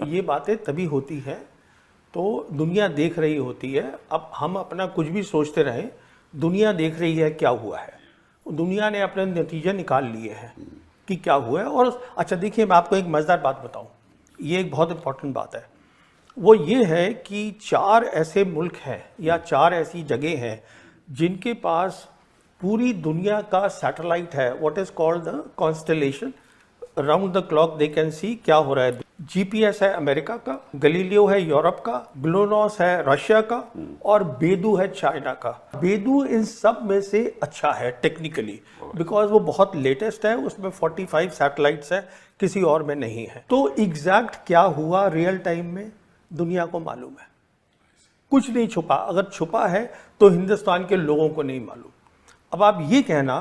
ये बातें तभी होती हैं तो दुनिया देख रही होती है। अब हम अपना कुछ भी सोचते रहें, दुनिया देख रही है क्या हुआ है, दुनिया ने अपने नतीजे निकाल लिए हैं कि क्या हुआ है। और अच्छा देखिए, मैं आपको एक मज़ेदार बात बताऊं, ये एक बहुत इंपॉर्टेंट बात है। वो ये है कि 4 ऐसे मुल्क हैं या 4 ऐसी जगह हैं जिनके पास पूरी दुनिया का सैटेलाइट है, what is called the constellation, round the clock they can see क्या हो रहा है। जीपीएस है अमेरिका का, गलीलियो है यूरोप का, ग्लोनॉस है रशिया का और बेदू है चाइना का। बेदू इन सब में से अच्छा है टेक्निकली, बिकॉज वो बहुत लेटेस्ट है, उसमें 45 सैटेलाइट्स है, किसी और में नहीं है। तो एग्जैक्ट क्या हुआ रियल टाइम में दुनिया को मालूम है, कुछ नहीं छुपा। अगर छुपा है तो हिंदुस्तान के लोगों को नहीं मालूम। अब आप ये कहना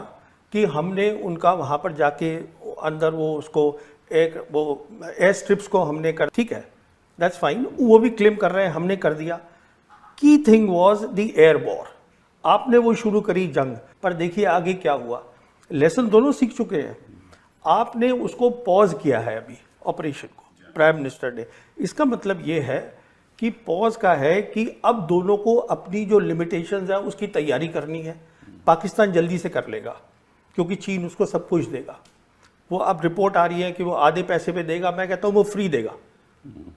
कि हमने उनका वहाँ पर जाके अंदर वो उसको एक वो एयर स्ट्रिप्स को हमने कर, ठीक है, दैट्स फाइन, वो भी क्लेम कर रहे हैं हमने कर दिया। Key thing was the air war, आपने वो शुरू करी जंग, पर देखिए आगे क्या हुआ। लेसन दोनों सीख चुके हैं, आपने उसको पॉज किया है अभी ऑपरेशन को, प्राइम मिनिस्टर ने। इसका मतलब ये है कि पॉज का है कि अब दोनों को अपनी जो लिमिटेशंस है उसकी तैयारी करनी है। पाकिस्तान जल्दी से कर लेगा क्योंकि चीन उसको सब कुछ देगा। वो अब रिपोर्ट आ रही है कि वो आधे पैसे पे देगा, मैं कहता हूँ वो फ्री देगा,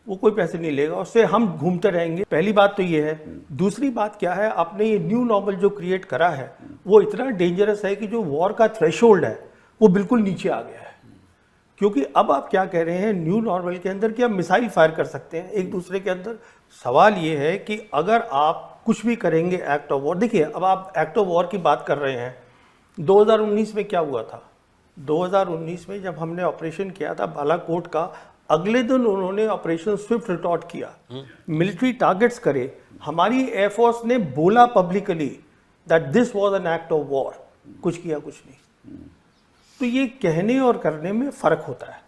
वो कोई पैसे नहीं लेगा, उससे हम घूमते रहेंगे। पहली बात तो ये है। दूसरी बात क्या है, आपने ये न्यू नॉर्मल जो क्रिएट करा है वो इतना डेंजरस है कि जो वॉर का थ्रेशोल्ड है वो बिल्कुल नीचे आ गया है। क्योंकि अब आप क्या कह रहे हैं न्यू नॉर्मल के अंदर कि आप मिसाइल फायर कर सकते हैं एक दूसरे के अंदर। सवाल ये है कि अगर आप कुछ भी करेंगे एक्ट ऑफ वॉर, देखिए अब आप एक्ट ऑफ वॉर की बात कर रहे हैं, 2019 में क्या हुआ था। 2019 में जब हमने ऑपरेशन किया था बालाकोट का, अगले दिन उन्होंने ऑपरेशन स्विफ्ट रिटॉर्ट किया, मिलिट्री टारगेट्स करे। हमारी एयरफोर्स ने बोला publicly that this was an act of war, कुछ किया कुछ नहीं। तो ये कहने और करने में फर्क होता है।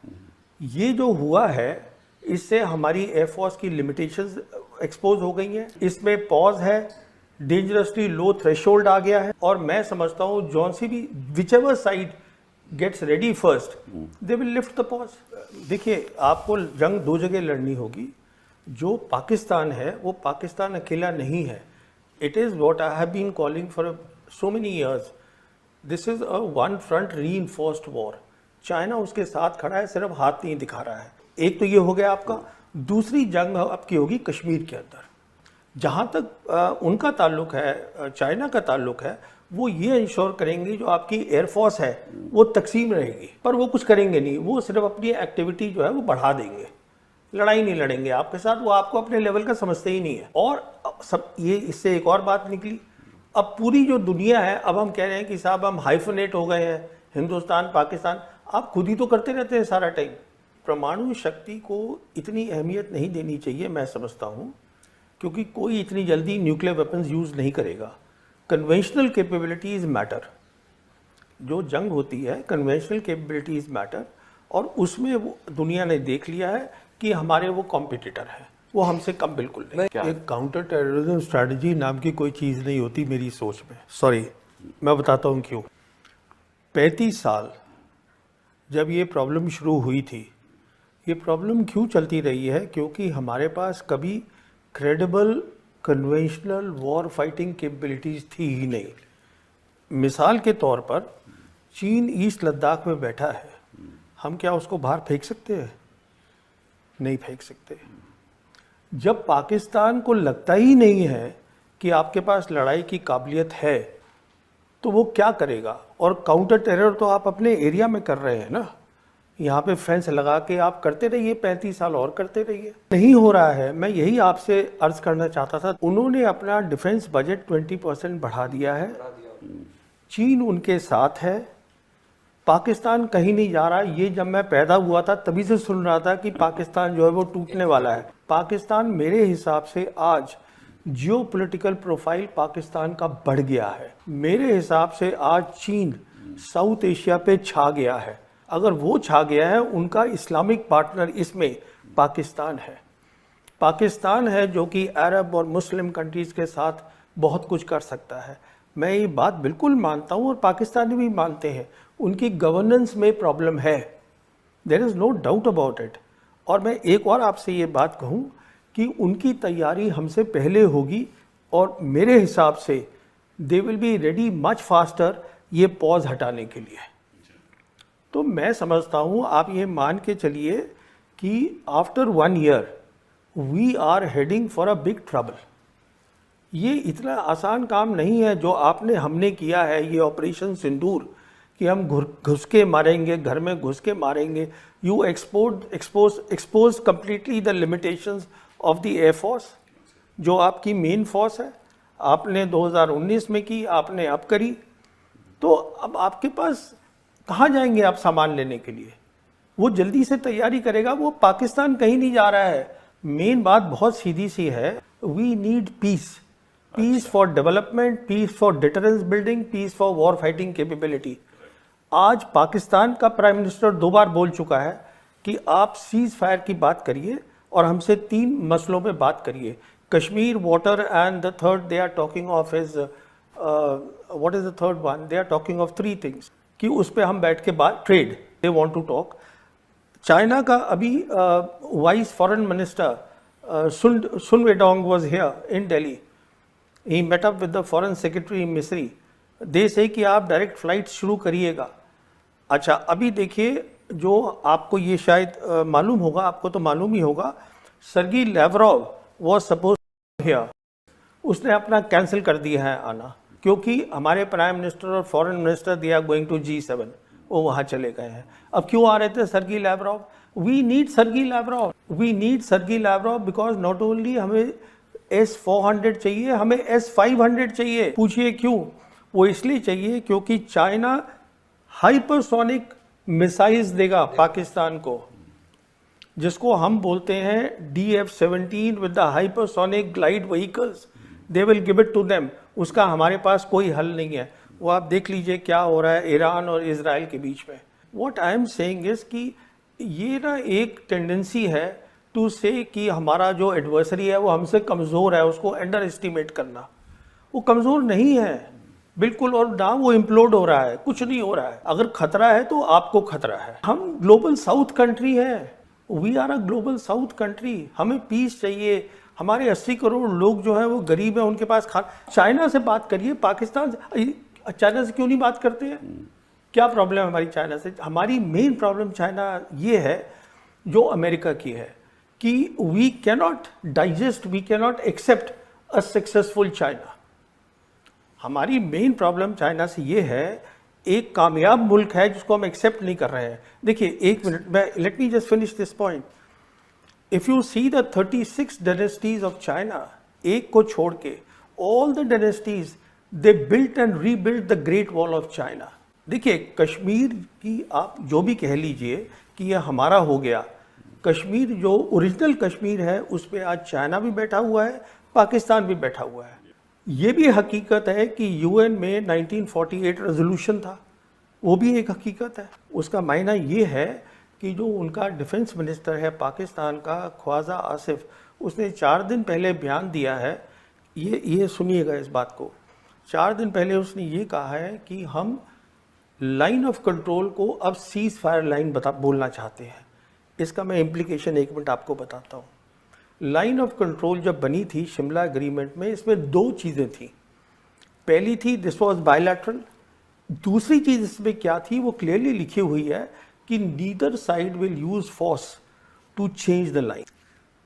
ये जो हुआ है इससे हमारी एयरफोर्स की लिमिटेशंस एक्सपोज हो गई हैं। इसमें पॉज है, डेंजरसली लो थ्रेशोल्ड आ गया है, और मैं समझता हूँ जॉन सी भी whichever side gets ready first they will lift the pause. देखिए आपको जंग 2 जगह लड़नी होगी। जो पाकिस्तान है वो पाकिस्तान अकेला नहीं है। It is what I have been calling for so many years, this is a one front reinforced war. China उसके साथ खड़ा है, सिर्फ हाथ नहीं दिखा रहा है। एक तो ये हो गया आपका। दूसरी जंग आपकी होगी कश्मीर के अंदर। जहाँ तक उनका ताल्लुक है, चाइना का ताल्लुक है, वो ये इंश्योर करेंगे जो आपकी एयरफोर्स है वो तकसीम रहेगी, पर वो कुछ करेंगे नहीं। वो सिर्फ अपनी एक्टिविटी जो है वो बढ़ा देंगे, लड़ाई नहीं लड़ेंगे आपके साथ। वो आपको अपने लेवल का समझते ही नहीं है। और सब ये इससे एक और बात निकली, अब पूरी जो दुनिया है, अब हम कह रहे हैं कि साहब हम हाइफनेट हो गए हैं, हिंदुस्तान पाकिस्तान। आप खुद ही तो करते रहते हैं सारा टाइम। परमाणु शक्ति को इतनी अहमियत नहीं देनी चाहिए मैं समझता हूँ, क्योंकि कोई इतनी जल्दी न्यूक्लियर वेपन्स यूज़ नहीं करेगा। Conventional capabilities matter. जो जंग होती है कन्वेंशनल कैपेबिलिटीज़ मैटर, और उसमें वो दुनिया ने देख लिया है कि हमारे वो कॉम्पिटिटर हैं, वो हमसे कम बिल्कुल नहीं। एक काउंटर टेररिज्म स्ट्रैटेजी नाम की कोई चीज़ नहीं होती मेरी सोच में। सॉरी, मैं बताता हूँ क्यों। 35 साल जब ये प्रॉब्लम शुरू हुई थी, ये प्रॉब्लम क्यों चलती रही है, क्योंकि हमारे पास कभी credible conventional war fighting capabilities थी ही नहीं। मिसाल के तौर पर चीन ईस्ट लद्दाख में बैठा है, हम क्या उसको बाहर फेंक सकते हैं? नहीं फेंक सकते। जब पाकिस्तान को लगता ही नहीं है कि आपके पास लड़ाई की काबिलियत है तो वो क्या करेगा? और काउंटर टेरर तो आप अपने एरिया में कर रहे हैं ना, यहाँ पे फेंस लगा के आप करते रहिए, 35 साल और करते रहिए। नहीं हो रहा है। मैं यही आपसे अर्ज करना चाहता था। उन्होंने अपना डिफेंस बजट 20% बढ़ा दिया है, चीन उनके साथ है, पाकिस्तान कहीं नहीं जा रहा। ये जब मैं पैदा हुआ था तभी से सुन रहा था कि पाकिस्तान जो है वो टूटने वाला है। पाकिस्तान मेरे हिसाब से आज जियोपॉलिटिकल प्रोफाइल पाकिस्तान का बढ़ गया है। मेरे हिसाब से आज चीन साउथ एशिया पे छा गया है। अगर वो छा गया है, उनका इस्लामिक पार्टनर इसमें पाकिस्तान है। पाकिस्तान है जो कि अरब और मुस्लिम कंट्रीज़ के साथ बहुत कुछ कर सकता है। मैं ये बात बिल्कुल मानता हूँ और पाकिस्तानी भी मानते हैं। उनकी गवर्नेंस में प्रॉब्लम है, there is no doubt about it. और मैं एक और आपसे ये बात कहूँ कि उनकी तैयारी हमसे पहले होगी और मेरे हिसाब से they will be ready much faster ये पॉज हटाने के लिए। तो मैं समझता हूँ आप ये मान के चलिए कि after 1 year we are heading for a big trouble. ये इतना आसान काम नहीं है जो हमने किया है, ये ऑपरेशन सिंदूर, कि हम घुस के मारेंगे, घर में घुस के मारेंगे। You expose completely the limitations of the air force, जो आपकी मेन फोर्स है। आपने 2019 में की, आपने अब करी, तो अब आपके पास कहाँ जाएंगे आप सामान लेने के लिए? वो जल्दी से तैयारी करेगा। वो पाकिस्तान कहीं नहीं जा रहा है। मेन बात बहुत सीधी सी है, we need peace, peace for development, peace for deterrence building, peace for war fighting capability. आज पाकिस्तान का प्राइम मिनिस्टर 2 बार बोल चुका है कि आप सीज फायर की बात करिए और हमसे 3 मसलों पे बात करिए, Kashmir, water and the third they are talking of is what is the third one, they are talking of 3 things कि उस पे हम बैठ के बात, trade they want to talk. China का अभी vice foreign minister Sun Weidong was here in Delhi, he met up with the foreign secretary Misri. They से कि आप डायरेक्ट फ्लाइट शुरू करिएगा। अच्छा, अभी देखिए, जो आपको ये शायद मालूम होगा, आपको तो मालूम ही होगा, Sergei Lavrov was suppose here, उसने अपना कैंसिल कर दिया है आना, क्योंकि हमारे प्राइम मिनिस्टर और foreign minister they are going to G7, वो वहाँ चले गए हैं। अब क्यों आ रहे थे Sergey Lavrov? We need Sergey Lavrov, we need Sergey Lavrov because not only हमें S-400 चाहिए, हमें S-500 चाहिए। पूछिए क्यों? वो इसलिए चाहिए क्योंकि चाइना हाइपरसोनिक मिसाइल्स देगा पाकिस्तान को, जिसको हम बोलते हैं DF-17 with the hypersonic glide vehicles, they will give it to them. उसका हमारे पास कोई हल नहीं है। वो आप देख लीजिए क्या हो रहा है ईरान और इजराइल के बीच में। What I am saying is कि ये ना एक टेंडेंसी है टू से कि हमारा जो एडवर्सरी है वो हमसे कमज़ोर है, उसको अंडर एस्टिमेट करना। वो कमज़ोर नहीं है बिल्कुल, और ना वो इम्प्लोड हो रहा है, कुछ नहीं हो रहा है। अगर खतरा है तो आपको खतरा है। हम ग्लोबल साउथ कंट्री है, we are a global south country. हमें पीस चाहिए। हमारे 80 करोड़ लोग जो है वो गरीब है, उनके पास चाइना से बात करिए, पाकिस्तान से, चाइना से क्यों नहीं बात करते हैं? क्या प्रॉब्लम है हमारी चाइना से? हमारी मेन प्रॉब्लम चाइना ये है जो अमेरिका की है कि we cannot digest, we cannot accept a successful China. हमारी मेन प्रॉब्लम चाइना से ये है, एक कामयाब मुल्क है जिसको हम एक्सेप्ट नहीं कर रहे हैं। देखिए, एक मिनट, मैं let me just finish this point. If you see the 36 dynasties of China, एक को छोड़ के all the dynasties they built and rebuilt the great wall of China. देखिए, कश्मीर की आप जो भी कह लीजिए कि यह हमारा हो गया, कश्मीर जो ओरिजिनल कश्मीर है उस पर आज चाइना भी बैठा हुआ है, पाकिस्तान भी बैठा हुआ है। ये भी हकीकत है कि यूएन में 1948 रेजोल्यूशन था, वो भी एक हकीकत है। उसका मायना ये है कि जो उनका डिफेंस मिनिस्टर है पाकिस्तान का, ख्वाजा आसिफ, उसने 4 दिन पहले बयान दिया है, ये सुनिएगा इस बात को। 4 दिन पहले उसने ये कहा है कि हम लाइन ऑफ कंट्रोल को अब सीज फायर लाइन बोलना चाहते हैं। इसका मैं इम्प्लीकेशन 1 मिनट आपको बताता हूँ। लाइन ऑफ कंट्रोल जब बनी थी शिमला एग्रीमेंट में, इसमें 2 चीज़ें थी। पहली थी दिस वाज बायलैटरल। दूसरी चीज़ इसमें क्या थी, वो क्लियरली लिखी हुई है कि neither side will use force to change the line.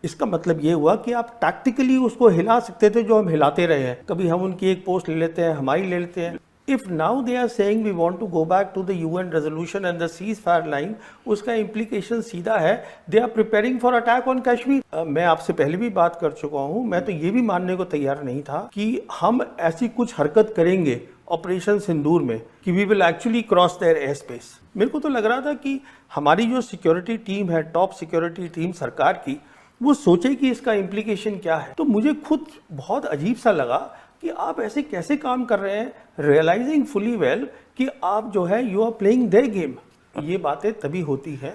इसका मतलब ये हुआ कि आप टैक्टिकली उसको हिला सकते थे, जो हम हिलाते रहे हैं। कभी हम उनकी एक पोस्ट ले लेते हैं, हमारी ले लेते हैं। If now they are saying we want to go back to the UN resolution and the ceasefire line, उसका इम्प्लीकेशन सीधा है they are preparing for attack on Kashmir. मैं आपसे पहले भी बात कर चुका हूं, मैं तो ये भी मानने को तैयार नहीं था कि हम ऐसी कुछ हरकत करेंगे ऑपरेशन सिंदूर में कि we will actually cross their air space. मेरे को तो लग रहा था कि हमारी जो सिक्योरिटी टीम है, टॉप सिक्योरिटी टीम सरकार की, वो सोचे कि इसका इम्प्लीकेशन क्या है। तो मुझे खुद बहुत अजीब सा लगा कि आप ऐसे कैसे काम कर रहे हैं, रियलाइजिंग फुली वेल कि आप जो है you are playing their game. ये बातें तभी होती हैं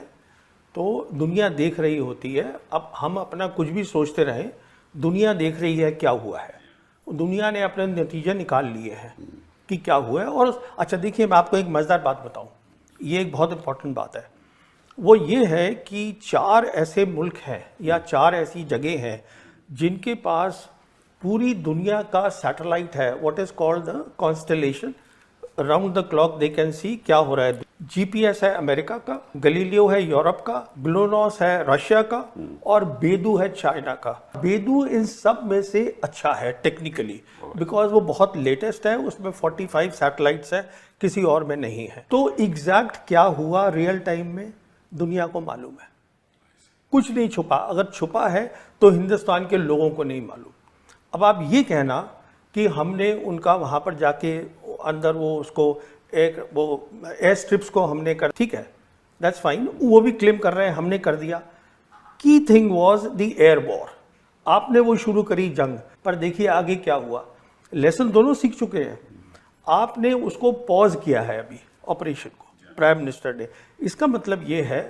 तो दुनिया देख रही होती है। अब हम अपना कुछ भी सोचते रहें, दुनिया देख रही है क्या हुआ है। दुनिया ने अपने नतीजे निकाल लिए हैं कि क्या हुआ है। और अच्छा देखिए, मैं आपको एक मज़ेदार बात बताऊं, ये एक बहुत इंपॉर्टेंट बात है। वो ये है कि 4 ऐसे मुल्क हैं या 4 ऐसी जगह हैं जिनके पास पूरी दुनिया का सैटेलाइट है, what is called the constellation, round the clock they can see क्या हो रहा है। जीपीएस है अमेरिका का, गलीलियो है यूरोप का, ग्लोनॉस है रशिया का और बेदू है चाइना का। बेदू इन सब में से अच्छा है टेक्निकली, बिकॉज वो बहुत लेटेस्ट है, उसमें 45 सैटेलाइट्स है, किसी और में नहीं है। तो एग्जैक्ट क्या हुआ रियल टाइम में दुनिया को मालूम है, कुछ नहीं छुपा। अगर छुपा है तो हिंदुस्तान के लोगों को नहीं मालूम। अब आप ये कहना कि हमने उनका वहाँ पर जाके अंदर वो उसको एक वो एयर स्ट्रिप्स को हमने कर, ठीक है, दैट्स फाइन, वो भी क्लेम कर रहे हैं हमने कर दिया। Key thing was the air war, आपने वो शुरू करी जंग, पर देखिए आगे क्या हुआ। लेसन दोनों सीख चुके हैं, आपने उसको पॉज किया है अभी ऑपरेशन को, प्राइम मिनिस्टर ने। इसका मतलब ये है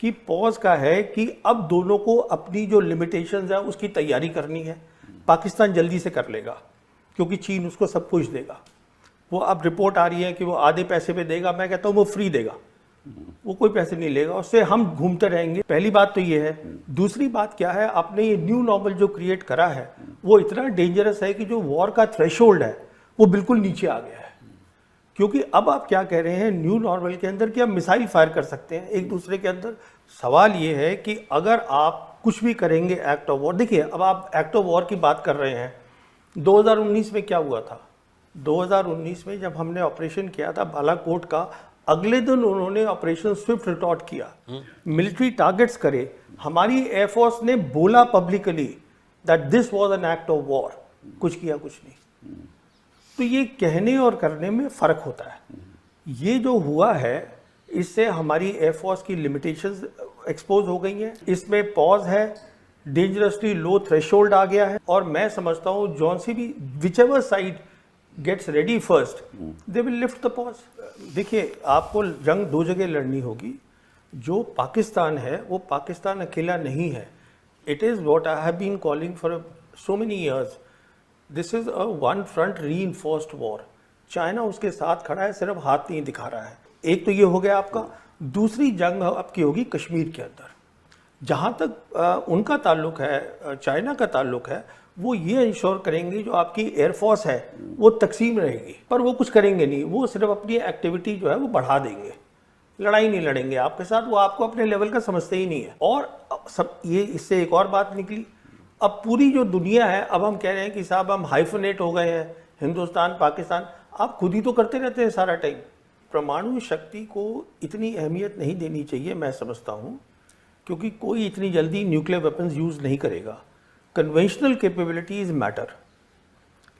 कि पॉज का है कि अब दोनों को अपनी जो लिमिटेशंस है उसकी तैयारी करनी है। पाकिस्तान जल्दी से कर लेगा क्योंकि चीन उसको सब कुछ देगा। वो अब रिपोर्ट आ रही है कि वो आधे पैसे पे देगा, मैं कहता हूँ वो फ्री देगा, वो कोई पैसे नहीं लेगा, उससे हम घूमते रहेंगे। पहली बात तो ये है। दूसरी बात क्या है, आपने ये न्यू नॉर्मल जो क्रिएट करा है वो इतना डेंजरस है कि जो वॉर का थ्रेशोल्ड है वो बिल्कुल नीचे आ गया है। क्योंकि अब आप क्या कह रहे हैं न्यू नॉर्मल के अंदर कि आप मिसाइल फायर कर सकते हैं एक दूसरे के अंदर। सवाल ये है कि अगर आप कुछ भी करेंगे एक्ट ऑफ वॉर, देखिए अब आप एक्ट ऑफ वॉर की बात कर रहे हैं, 2019 में क्या हुआ था। 2019 में जब हमने ऑपरेशन किया था बालाकोट का, अगले दिन उन्होंने ऑपरेशन स्विफ्ट रिटॉर्ट किया, मिलिट्री टारगेट्स करे। हमारी एयरफोर्स ने बोला publicly that this was an act of war, कुछ किया कुछ नहीं। तो ये कहने और करने में फर्क होता है। ये जो हुआ है इससे हमारी एयरफोर्स की लिमिटेशंस एक्सपोज हो गई हैं। इसमें पॉज है, डेंजरसली लो थ्रेशोल्ड आ गया है, और मैं समझता हूँ जॉन सी भी whichever side gets ready first they will lift the pause. देखिए आपको जंग 2 जगह लड़नी होगी। जो पाकिस्तान है वो पाकिस्तान अकेला नहीं है। It is what I have been calling for so many years, this is a one front reinforced war. China उसके साथ खड़ा है, सिर्फ हाथ नहीं दिखा रहा है। एक तो ये हो गया आपका। दूसरी जंग आपकी होगी कश्मीर के अंदर। जहाँ तक उनका ताल्लुक है, चाइना का ताल्लुक है, वो ये इंश्योर करेंगे जो आपकी एयरफोर्स है वो तकसीम रहेगी, पर वो कुछ करेंगे नहीं। वो सिर्फ अपनी एक्टिविटी जो है वो बढ़ा देंगे, लड़ाई नहीं लड़ेंगे आपके साथ। वो आपको अपने लेवल का समझते ही नहीं है। और सब ये इससे एक और बात निकली, अब पूरी जो दुनिया है, अब हम कह रहे हैं कि साहब हम हाइफनेट हो गए हैं, हिंदुस्तान पाकिस्तान। आप खुद ही तो करते रहते हैं सारा टाइम। परमाणु शक्ति को इतनी अहमियत नहीं देनी चाहिए, मैं समझता हूँ, क्योंकि कोई इतनी जल्दी न्यूक्लियर वेपन्स यूज़ नहीं करेगा। Conventional capabilities matter.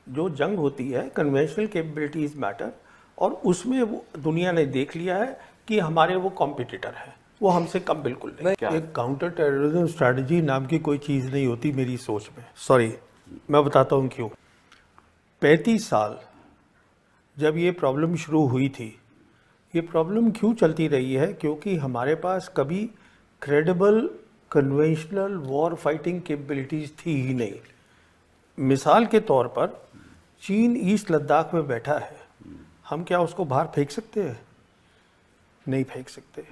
जो जंग होती है कन्वेंशनल कैपेबिलिटीज़ मैटर, और उसमें वो दुनिया ने देख लिया है कि हमारे वो कॉम्पिटिटर हैं, वो हमसे कम बिल्कुल नहीं। एक काउंटर टेररिज्म स्ट्रैटेजी नाम की कोई चीज़ नहीं होती मेरी सोच में। सॉरी, मैं बताता हूँ क्यों। 35 साल जब ये प्रॉब्लम शुरू हुई थी, ये प्रॉब्लम क्यों चलती रही है? क्योंकि हमारे पास कभी credible conventional war fighting capabilities थी ही नहीं। मिसाल के तौर पर चीन ईस्ट लद्दाख में बैठा है, हम क्या उसको बाहर फेंक सकते हैं? नहीं फेंक सकते।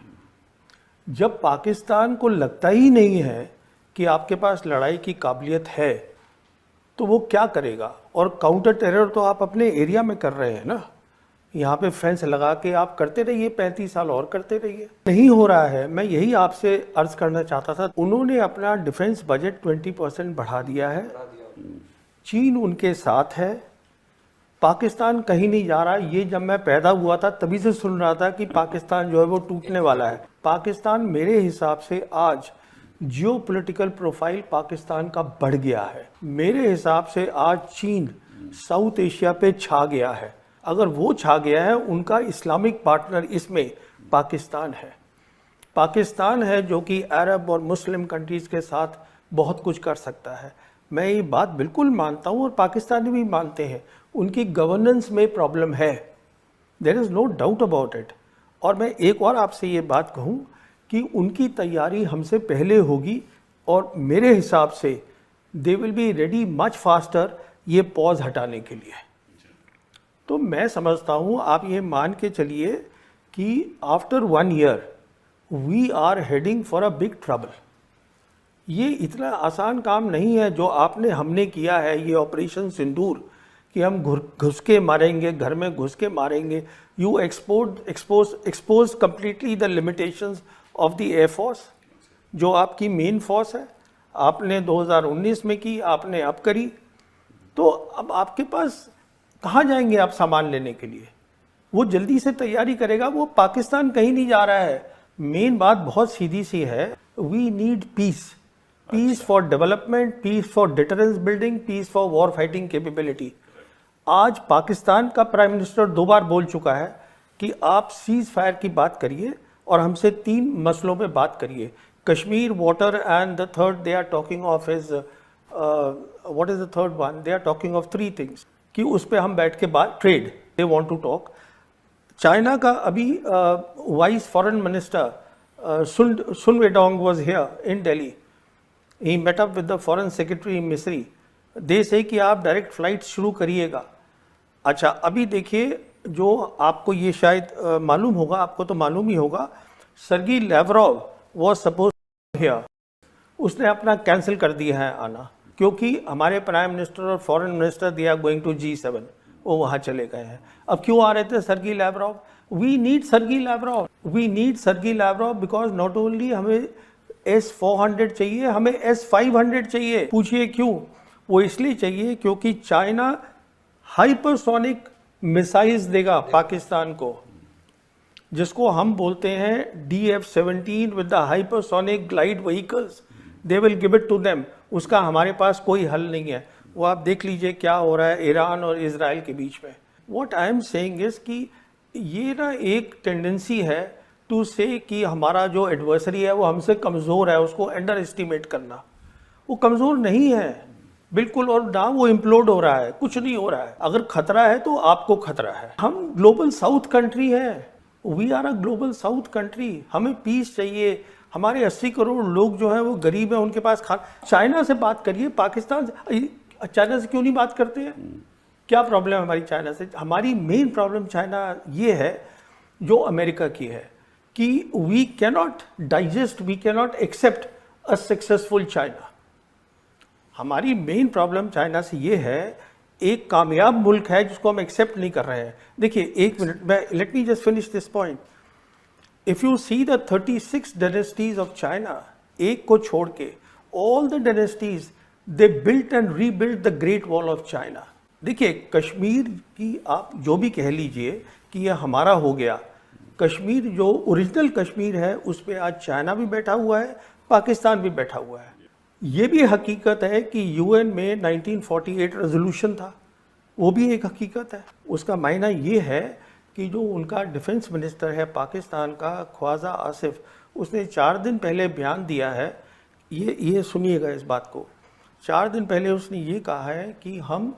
जब पाकिस्तान को लगता ही नहीं है कि आपके पास लड़ाई की काबिलियत है, तो वो क्या करेगा? और काउंटर टेरर तो आप अपने एरिया में कर रहे हैं ना, यहाँ पे फेंस लगा के आप करते रहिए, 35 साल और करते रहिए। नहीं हो रहा है। मैं यही आपसे अर्ज करना चाहता था। उन्होंने अपना डिफेंस बजट 20% बढ़ा दिया है, चीन उनके साथ है, पाकिस्तान कहीं नहीं जा रहा। ये जब मैं पैदा हुआ था तभी से सुन रहा था कि पाकिस्तान जो है वो टूटने वाला है। पाकिस्तान मेरे हिसाब से आज जियोपॉलिटिकल प्रोफाइल पाकिस्तान का बढ़ गया है। मेरे हिसाब से आज चीन साउथ एशिया पे छा गया है। अगर वो छा गया है, उनका इस्लामिक पार्टनर इसमें पाकिस्तान है। पाकिस्तान है जो कि अरब और मुस्लिम कंट्रीज़ के साथ बहुत कुछ कर सकता है। मैं ये बात बिल्कुल मानता हूँ और पाकिस्तानी भी मानते हैं। उनकी गवर्नेंस में प्रॉब्लम है, there is no doubt about it. और मैं एक और आपसे ये बात कहूँ कि उनकी तैयारी हमसे पहले होगी, और मेरे हिसाब से they will be ready much faster ये पॉज हटाने के लिए। तो मैं समझता हूँ आप ये मान के चलिए कि after 1 year we are heading for a big trouble. ये इतना आसान काम नहीं है जो हमने किया है, ये ऑपरेशन सिंदूर, कि हम घुस के मारेंगे, घर में घुस के मारेंगे। You expose completely the limitations of the air force, जो आपकी मेन फोर्स है। आपने 2019 में की, आपने अब करी, तो अब आपके पास कहाँ जाएंगे आप सामान लेने के लिए? वो जल्दी से तैयारी करेगा, वो पाकिस्तान कहीं नहीं जा रहा है। मेन बात बहुत सीधी सी है, we need peace, peace for development, peace for deterrence building, peace for war fighting capability. आज पाकिस्तान का प्राइम मिनिस्टर 2 बार बोल चुका है कि आप सीज फायर की बात करिए और हमसे 3 मसलों पे बात करिए, Kashmir, water and the third they are talking of is what is the third one, they are talking of 3 things कि उस पे हम बैठ के बात, trade they want to talk. China का अभी vice foreign minister Sun Weidong was here in Delhi, he met up with the foreign secretary Misri, they से कि आप डायरेक्ट फ्लाइट शुरू करिएगा। अच्छा, अभी देखिए, जो आपको ये शायद मालूम होगा, आपको तो मालूम ही होगा, Sergei Lavrov was suppose here, उसने अपना कैंसिल कर दिया है आना, क्योंकि हमारे प्राइम मिनिस्टर और foreign minister they are going to G7, वो वहाँ चले गए हैं। अब क्यों आ रहे थे Sergey Lavrov? We need Sergey Lavrov, we need Sergey Lavrov because not only हमें S-400 चाहिए, हमें S-500 चाहिए। पूछिए क्यों? वो इसलिए चाहिए क्योंकि चाइना हाइपरसोनिक मिसाइल्स देगा पाकिस्तान को, जिसको हम बोलते हैं DF-17 with the hypersonic glide vehicles, they will give it to them. उसका हमारे पास कोई हल नहीं है। वो आप देख लीजिए क्या हो रहा है ईरान और इजराइल के बीच में। What I am saying is कि ये ना एक टेंडेंसी है टू से कि हमारा जो एडवर्सरी है वो हमसे कमज़ोर है, उसको अंडर एस्टिमेट करना। वो कमज़ोर नहीं है बिल्कुल, और ना वो इम्प्लोड हो रहा है, कुछ नहीं हो रहा है। अगर खतरा है तो आपको खतरा है। हम ग्लोबल साउथ कंट्री है, we are a global south country. हमें पीस चाहिए। हमारे 80 करोड़ लोग जो हैं वो गरीब हैं, उनके पास चाइना से बात करिए, पाकिस्तान से, चाइना से क्यों नहीं बात करते हैं? क्या प्रॉब्लम है हमारी चाइना से? हमारी मेन प्रॉब्लम चाइना ये है जो अमेरिका की है कि we cannot digest, we cannot accept a successful China. हमारी मेन प्रॉब्लम चाइना से ये है, एक कामयाब मुल्क है जिसको हम एक्सेप्ट नहीं कर रहे हैं। देखिए, एक मिनट, मैं let me just finish this point. If you see the 36 dynasties of China, एक को छोड़ के all the dynasties they built and rebuilt the great wall of China. देखिए, कश्मीर की आप जो भी कह लीजिए कि यह हमारा हो गया, कश्मीर जो ओरिजिनल कश्मीर है उस पर आज चाइना भी बैठा हुआ है, पाकिस्तान भी बैठा हुआ है। ये भी हकीकत है कि यूएन में 1948 रेजोल्यूशन था, वो भी एक हकीकत है। उसका मायना ये है कि जो उनका डिफेंस मिनिस्टर है पाकिस्तान का, ख्वाजा आसिफ, उसने 4 दिन पहले बयान दिया है, ये सुनिएगा इस बात को। 4 दिन पहले उसने ये कहा है कि हम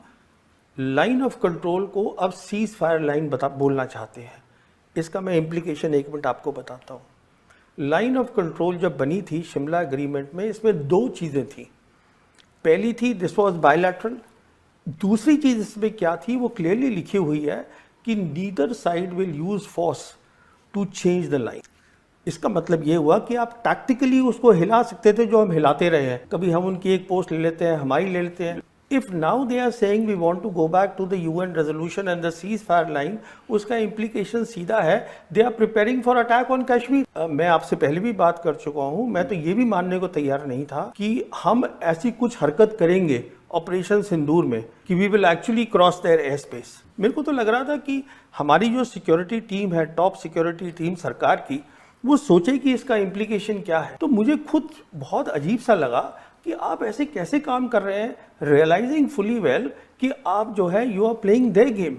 लाइन ऑफ कंट्रोल को अब सीज फायर लाइन बोलना चाहते हैं। इसका मैं इम्प्लीकेशन 1 मिनट आपको बताता हूँ। लाइन ऑफ कंट्रोल जब बनी थी शिमला एग्रीमेंट में, इसमें 2 चीज़ें थी। पहली थी दिस वाज बायलैटरल, दूसरी चीज़ इसमें क्या थी वो क्लियरली लिखी हुई है कि neither side will use force to change the line. इसका मतलब ये हुआ कि आप टैक्टिकली उसको हिला सकते थे, जो हम हिलाते रहे हैं। कभी हम उनकी एक पोस्ट ले लेते हैं, हमारी ले लेते हैं। If now they are saying we want to go back to the UN resolution and the ceasefire line, उसका इम्प्लीकेशन सीधा है they are preparing for attack on Kashmir. मैं आपसे पहले भी बात कर चुका हूं, मैं तो ये भी मानने को तैयार नहीं था कि हम ऐसी कुछ हरकत करेंगे ऑपरेशन सिंदूर में कि we will actually cross their air space. मेरे को तो लग रहा था कि हमारी जो सिक्योरिटी टीम है, टॉप सिक्योरिटी टीम सरकार की, वो सोचे कि इसका इम्प्लीकेशन क्या है। तो मुझे खुद बहुत अजीब सा लगा कि आप ऐसे कैसे काम कर रहे हैं, रियलाइजिंग फुली वेल कि आप जो है you are playing their game.